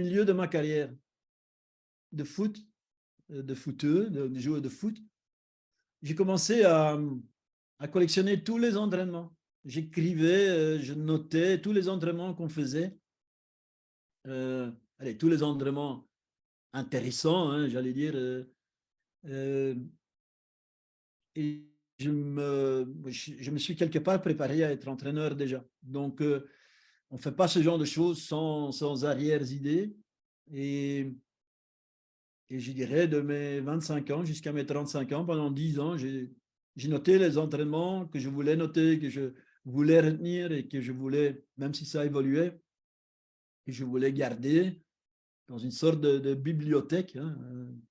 milieu de ma carrière de foot, de footeux, de joueur de foot, j'ai commencé à collectionner tous les entraînements. J'écrivais, je notais tous les entraînements qu'on faisait. Allez, tous les entraînements intéressants, hein, j'allais dire. Et je me suis quelque part préparé à être entraîneur déjà. Donc, on ne fait pas ce genre de choses sans arrière-idées. Et je dirais de mes 25 ans jusqu'à mes 35 ans, pendant 10 ans, j'ai noté les entraînements que je voulais noter, que je voulais retenir et que je voulais, même si ça évoluait, que je voulais garder dans une sorte de bibliothèque. Hein.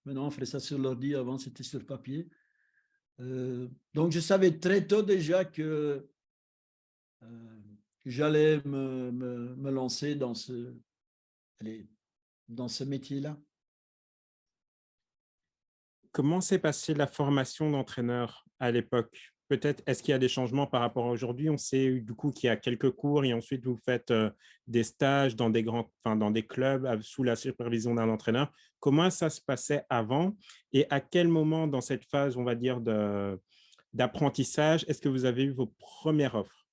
Maintenant, on ferait ça sur l'ordi, avant c'était sur papier. Donc, je savais très tôt déjà que j'allais me lancer dans ce métier-là. Comment s'est passée la formation d'entraîneur à l'époque? Peut-être, est-ce qu'il y a des changements par rapport à aujourd'hui? On sait du coup qu'il y a quelques cours et ensuite vous faites des stages dans dans des clubs sous la supervision d'un entraîneur. Comment ça se passait avant et à quel moment dans cette phase, on va dire, d'apprentissage, est-ce que vous avez eu vos premières offres?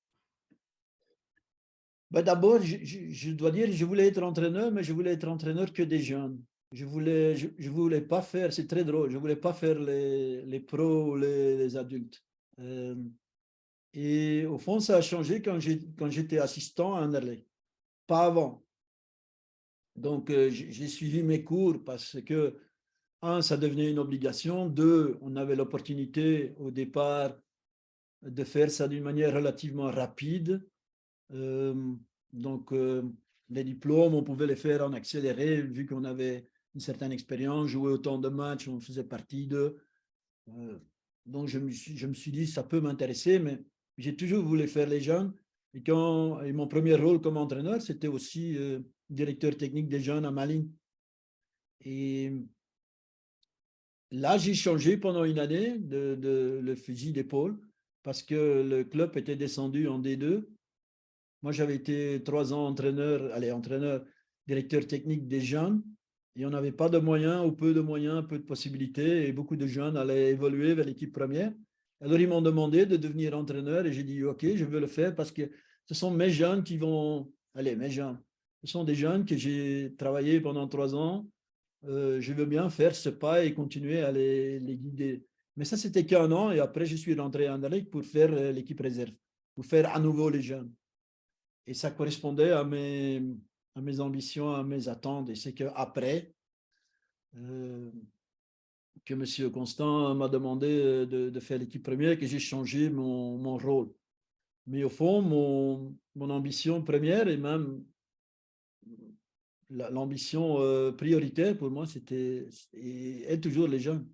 Ben, d'abord, je dois dire, je voulais être entraîneur, mais je voulais être entraîneur que des jeunes. Je voulais pas faire, c'est très drôle, je voulais pas faire les pros ou les adultes. Et au fond, ça a changé quand j'étais assistant à Anderlecht, pas avant. Donc, j'ai suivi mes cours parce que, un, ça devenait une obligation. Deux, on avait l'opportunité au départ de faire ça d'une manière relativement rapide. Euh, donc, les diplômes, on pouvait les faire en accéléré, vu qu'on avait une certaine expérience, jouer autant de matchs, on faisait partie de. Euh, donc, je me suis dit, ça peut m'intéresser, mais j'ai toujours voulu faire les jeunes. Et mon premier rôle comme entraîneur, c'était aussi directeur technique des jeunes à Malines. Et là, j'ai changé pendant une année le fusil d'épaule parce que le club était descendu en D2. Moi, j'avais été 3 ans entraîneur, directeur technique des jeunes, et on n'avait pas de moyens, ou peu de moyens, peu de possibilités, et beaucoup de jeunes allaient évoluer vers l'équipe première. Alors, ils m'ont demandé de devenir entraîneur, et j'ai dit, OK, je veux le faire parce que ce sont mes jeunes qui vont... Allez, mes jeunes. Ce sont des jeunes que j'ai travaillé pendant 3 ans. Je veux bien faire ce pas et continuer à les guider. Mais ça, c'était qu'1 an, et après, je suis rentré en Anderlecht pour faire l'équipe réserve, pour faire à nouveau les jeunes. Et ça correspondait à mes ambitions, à mes attentes. Et c'est qu'après, que M. Constant m'a demandé de faire l'équipe première, que j'ai changé mon rôle. Mais au fond, mon ambition première et même l'ambition prioritaire pour moi, c'était et est toujours les jeunes.